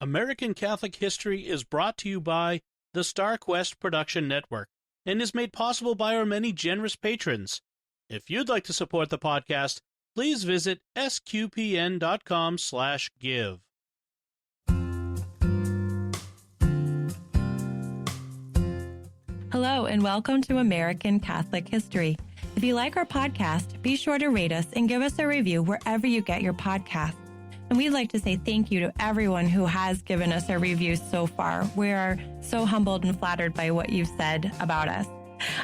American Catholic History is brought to you by the Star Quest Production Network and is made possible by our many generous patrons. If you'd like to support the podcast, please visit sqpn.com/give. Hello, and welcome to American Catholic History. If you like our podcast, be sure to rate us and give us a review wherever you get your podcasts. And we'd like to say thank you to everyone who has given us a review so far. We are so humbled and flattered by what you've said about us.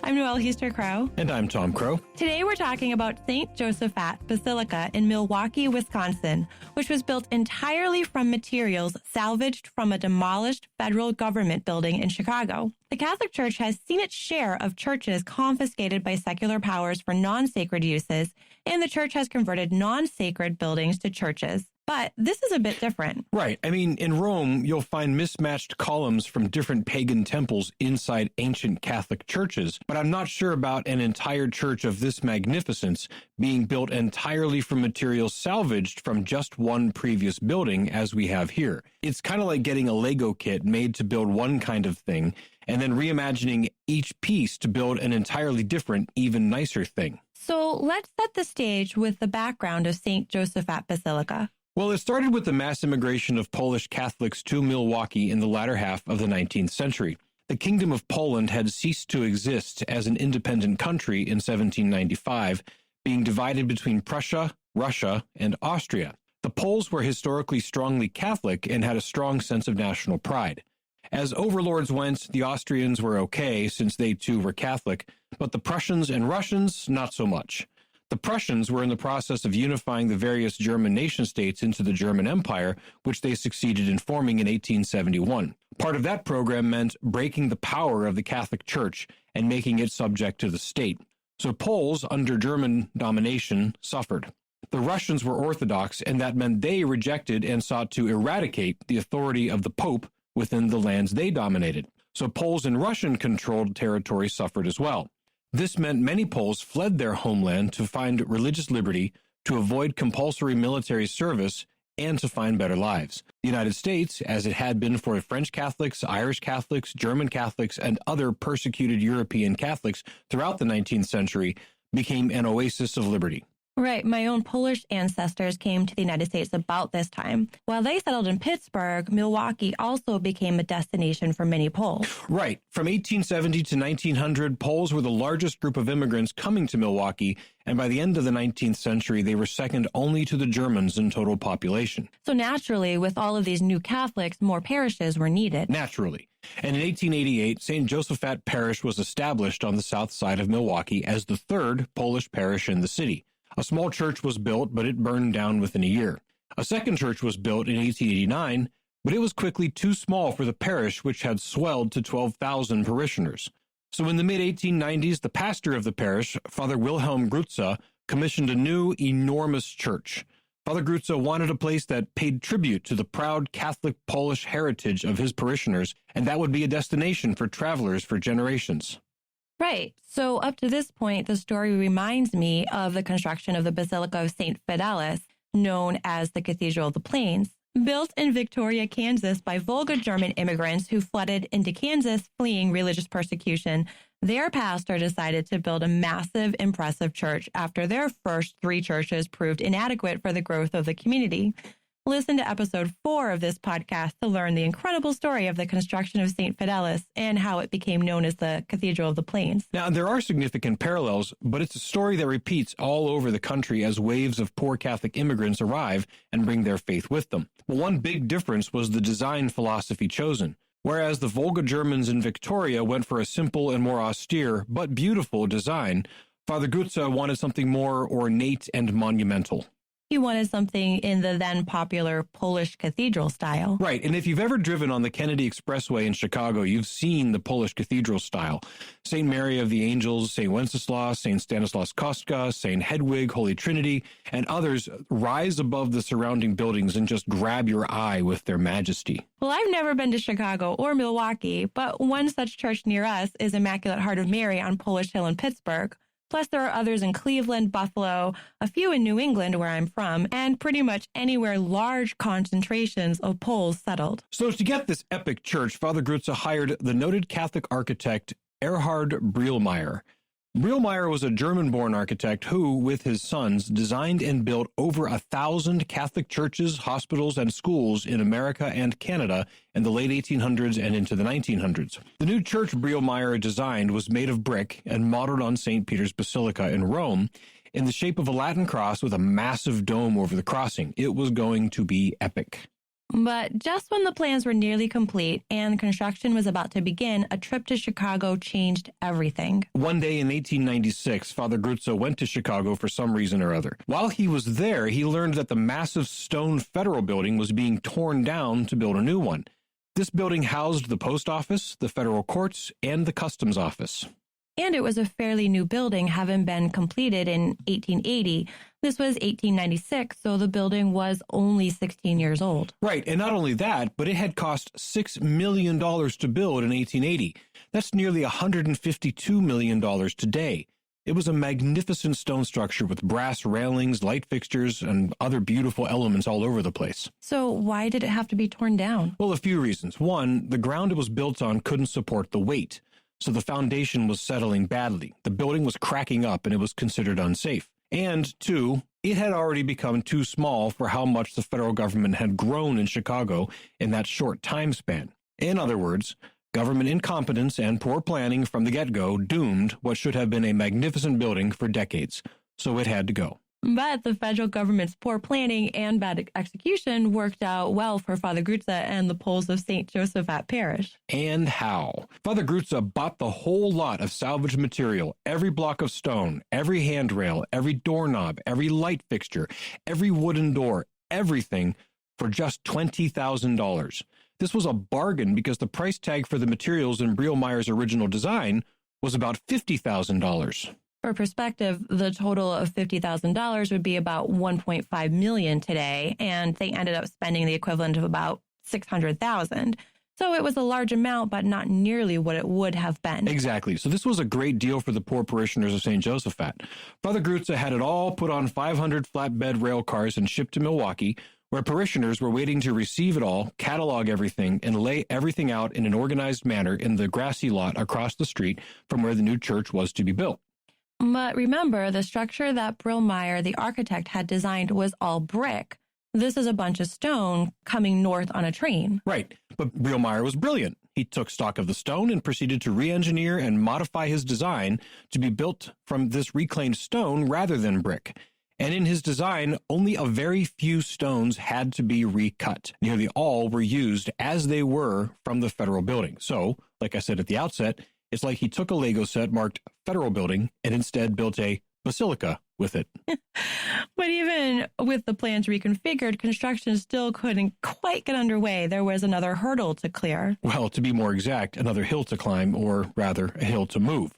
I'm Noelle Heaster-Crow. And I'm Tom Crow. Today we're talking about St. Josaphat Basilica in Milwaukee, Wisconsin, which was built entirely from materials salvaged from a demolished federal government building in Chicago. The Catholic Church has seen its share of churches confiscated by secular powers for non-sacred uses, and the Church has converted non-sacred buildings to churches. But this is a bit different. Right. I mean, in Rome, you'll find mismatched columns from different pagan temples inside ancient Catholic churches, but I'm not sure about an entire church of this magnificence being built entirely from materials salvaged from just one previous building, as we have here. It's kind of like getting a Lego kit made to build one kind of thing, and then reimagining each piece to build an entirely different, even nicer thing. So let's set the stage with the background of St. Josaphat Basilica. Well, it started with the mass immigration of Polish Catholics to Milwaukee in the latter half of the 19th century. The Kingdom of Poland had ceased to exist as an independent country in 1795, being divided between Prussia, Russia, and Austria. The Poles were historically strongly Catholic and had a strong sense of national pride. As overlords went, the Austrians were okay since they too were Catholic, but the Prussians and Russians, not so much. The Prussians were in the process of unifying the various German nation-states into the German Empire, which they succeeded in forming in 1871. Part of that program meant breaking the power of the Catholic Church and making it subject to the state. So Poles, under German domination, suffered. The Russians were Orthodox, and that meant they rejected and sought to eradicate the authority of the Pope within the lands they dominated. So Poles in Russian-controlled territory suffered as well. This meant many Poles fled their homeland to find religious liberty, to avoid compulsory military service, and to find better lives. The United States, as it had been for French Catholics, Irish Catholics, German Catholics, and other persecuted European Catholics throughout the 19th century, became an oasis of liberty. Right. My own Polish ancestors came to the United States about this time. While they settled in Pittsburgh, Milwaukee also became a destination for many Poles. Right. From 1870 to 1900, Poles were the largest group of immigrants coming to Milwaukee, and by the end of the 19th century, they were second only to the Germans in total population. So naturally, with all of these new Catholics, more parishes were needed. Naturally. And in 1888, St. Josaphat Parish was established on the south side of Milwaukee as the third Polish parish in the city. A small church was built, but it burned down within a year. A second church was built in 1889, but it was quickly too small for the parish, which had swelled to 12,000 parishioners. So in the mid-1890s, the pastor of the parish, Father Wilhelm Grutza, commissioned a new, enormous church. Father Grutza wanted a place that paid tribute to the proud Catholic Polish heritage of his parishioners, and that would be a destination for travelers for generations. Right. So up to this point, the story reminds me of the construction of the Basilica of St. Fidelis, known as the Cathedral of the Plains. Built in Victoria, Kansas by Volga German immigrants who flooded into Kansas fleeing religious persecution, their pastor decided to build a massive, impressive church after their first 3 churches proved inadequate for the growth of the community. Listen to episode 4 of this podcast to learn the incredible story of the construction of St. Fidelis and how it became known as the Cathedral of the Plains. Now, there are significant parallels, but it's a story that repeats all over the country as waves of poor Catholic immigrants arrive and bring their faith with them. Well, one big difference was the design philosophy chosen. Whereas the Volga Germans in Victoria went for a simple and more austere, but beautiful design, Father Grutza wanted something more ornate and monumental. He wanted something in the then popular Polish cathedral style. Right, and if you've ever driven on the Kennedy Expressway in Chicago, you've seen the Polish cathedral style. St. Mary of the Angels, St. Wenceslas, St. Stanislaus Kostka, St. Hedwig, Holy Trinity, and others rise above the surrounding buildings and just grab your eye with their majesty. Well, I've never been to Chicago or Milwaukee, but one such church near us is Immaculate Heart of Mary on Polish Hill in Pittsburgh. Plus, there are others in Cleveland, Buffalo, a few in New England, where I'm from, and pretty much anywhere large concentrations of Poles settled. So to get this epic church, Father Grutze hired the noted Catholic architect Erhard Brielmeier. Brielmeier was a German-born architect who, with his sons, designed and built over 1,000 Catholic churches, hospitals, and schools in America and Canada in the late 1800s and into the 1900s. The new church Brielmeier designed was made of brick and modeled on St. Peter's Basilica in Rome in the shape of a Latin cross with a massive dome over the crossing. It was going to be epic. But just when the plans were nearly complete and construction was about to begin, a trip to Chicago changed everything. One day in 1896, Father Grutze went to Chicago for some reason or other. While he was there, he learned that the massive stone federal building was being torn down to build a new one. This building housed the post office, the federal courts, and the customs office. And it was a fairly new building, having been completed in 1880. This was 1896, so the building was only 16 years old. Right, and not only that, but it had cost $6 million to build in 1880. That's nearly $152 million today. It was a magnificent stone structure with brass railings, light fixtures, and other beautiful elements all over the place. So why did it have to be torn down? Well, a few reasons. One, the ground it was built on couldn't support the weight, so the foundation was settling badly. The building was cracking up, and it was considered unsafe. And two, it had already become too small for how much the federal government had grown in Chicago in that short time span. In other words, government incompetence and poor planning from the get-go doomed what should have been a magnificent building for decades. So it had to go. But the federal government's poor planning and bad execution worked out well for Father Grutze and the Poles of St. Josaphat Parish. And how? Father Grutze bought the whole lot of salvaged material, every block of stone, every handrail, every doorknob, every light fixture, every wooden door, everything for just $20,000. This was a bargain because the price tag for the materials in Brielmeier's original design was about $50,000. For perspective, the total of $50,000 would be about $1.5 million today, and they ended up spending the equivalent of about $600,000. So it was a large amount, but not nearly what it would have been. Exactly. So this was a great deal for the poor parishioners of St. Josaphat. Father Grutze had it all put on 500 flatbed rail cars and shipped to Milwaukee, where parishioners were waiting to receive it all, catalog everything, and lay everything out in an organized manner in the grassy lot across the street from where the new church was to be built. But remember, the structure that Brielmeier, the architect, had designed was all brick. This is a bunch of stone coming north on a train. Right, but Brielmeier was brilliant. He took stock of the stone and proceeded to re-engineer and modify his design to be built from this reclaimed stone rather than brick. And in his design, only a very few stones had to be recut. Nearly all were used as they were from the federal building. So, like I said at the outset, it's like he took a Lego set marked Federal Building and instead built a basilica with it. But even with the plans reconfigured, construction still couldn't quite get underway. There was another hurdle to clear. Well, to be more exact, another hill to climb, or rather, a hill to move.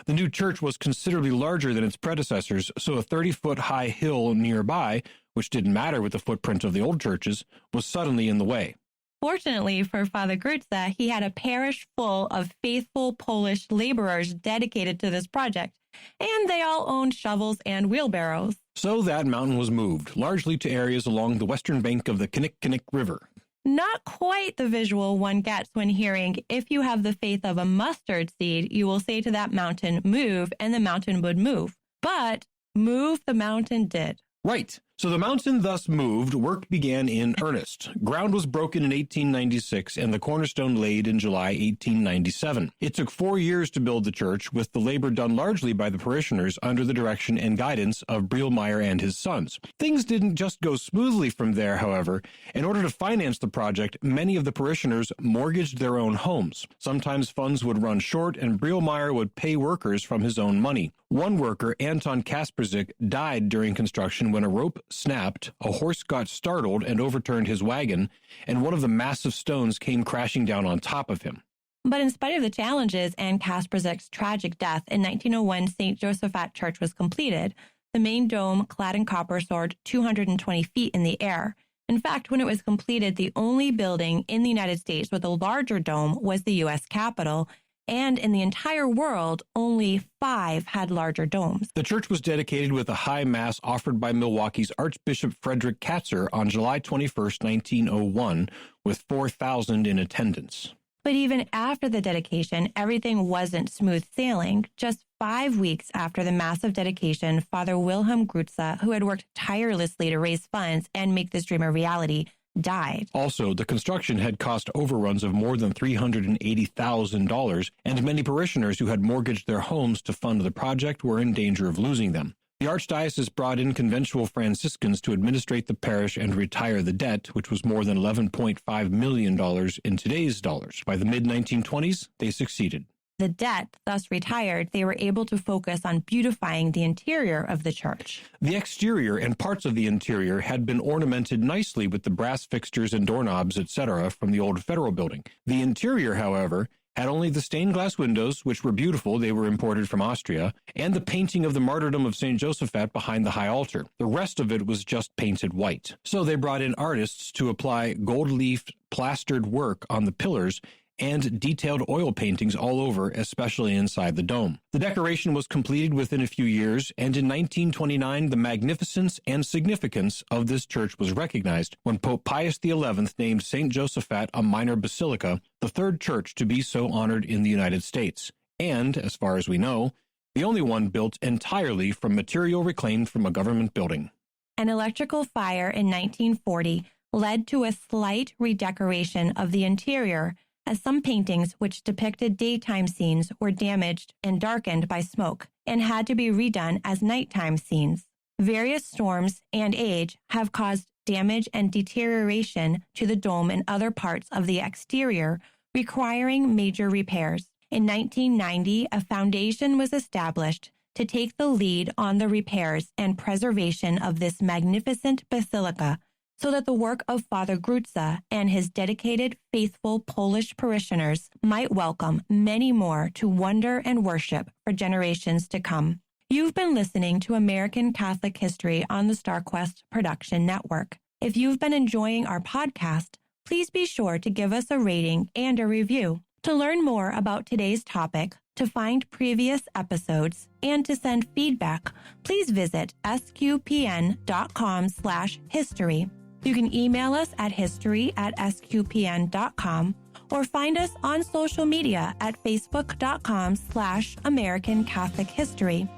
The new church was considerably larger than its predecessors, so a 30-foot high hill nearby, which didn't matter with the footprint of the old churches, was suddenly in the way. Fortunately for Father Grutze, he had a parish full of faithful Polish laborers dedicated to this project, and they all owned shovels and wheelbarrows. So that mountain was moved, largely to areas along the western bank of the Kinnickinnic River. Not quite the visual one gets when hearing, if you have the faith of a mustard seed, you will say to that mountain, move, and the mountain would move. But move the mountain did. Right. So the mountain thus moved, work began in earnest. Ground was broken in 1896 and the cornerstone laid in July 1897. It took 4 years to build the church, with the labor done largely by the parishioners under the direction and guidance of Brielmeier and his sons. Things didn't just go smoothly from there, however. In order to finance the project, many of the parishioners mortgaged their own homes. Sometimes funds would run short and Brielmeier would pay workers from his own money. One worker, Anton Kasperzik, died during construction when a rope snapped, a horse got startled and overturned his wagon, and one of the massive stones came crashing down on top of him. But in spite of the challenges and Kasperzik's tragic death, in 1901, St. Josaphat Church was completed. The main dome, clad in copper, soared 220 feet in the air. In fact, when it was completed, the only building in the United States with a larger dome was the U.S. Capitol, and in the entire world, only 5 had larger domes. The church was dedicated with a high mass offered by Milwaukee's Archbishop Frederick Katzer on July 21, 1901, with 4,000 in attendance. But even after the dedication, everything wasn't smooth sailing. Just 5 weeks after the massive dedication, Father Wilhelm Grutze, who had worked tirelessly to raise funds and make this dream a reality, died. Also, the construction had cost overruns of more than $380,000, and many parishioners who had mortgaged their homes to fund the project were in danger of losing them. The Archdiocese brought in conventual Franciscans to administrate the parish and retire the debt, which was more than $11.5 million in today's dollars. By the mid-1920s, they succeeded. The debt thus retired, they were able to focus on beautifying the interior of the church. The exterior and parts of the interior had been ornamented nicely with the brass fixtures and doorknobs, etc., from the old federal building. The interior, however, had only the stained glass windows, which were beautiful, they were imported from Austria, and the painting of the martyrdom of St. Josaphat behind the high altar. The rest of it was just painted white. So they brought in artists to apply gold-leaf plastered work on the pillars and detailed oil paintings all over, especially inside the dome. The decoration was completed within a few years, and in 1929, the magnificence and significance of this church was recognized when Pope Pius XI named St. Josaphat a minor basilica, the third church to be so honored in the United States, and, as far as we know, the only one built entirely from material reclaimed from a government building. An electrical fire in 1940 led to a slight redecoration of the interior, as some paintings which depicted daytime scenes were damaged and darkened by smoke and had to be redone as nighttime scenes. Various storms and age have caused damage and deterioration to the dome and other parts of the exterior, requiring major repairs. In 1990, a foundation was established to take the lead on the repairs and preservation of this magnificent basilica, so that the work of Father Grutze and his dedicated, faithful Polish parishioners might welcome many more to wonder and worship for generations to come. You've been listening to American Catholic History on the StarQuest Production Network. If you've been enjoying our podcast, please be sure to give us a rating and a review. To learn more about today's topic, to find previous episodes, and to send feedback, please visit sqpn.com/history. You can email us at history@sqpn.com or find us on social media at facebook.com/American Catholic History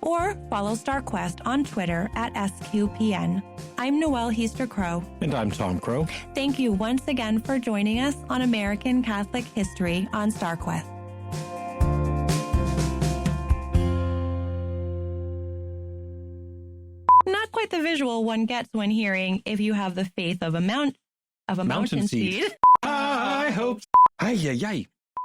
or follow StarQuest on Twitter at SQPN. I'm Noelle Heaster-Crow. And I'm Tom Crow. Thank you once again for joining us on American Catholic History on StarQuest. Not quite the visual one gets when hearing "if you have the faith of a mountain seed." I hope. Ay, ay, ay.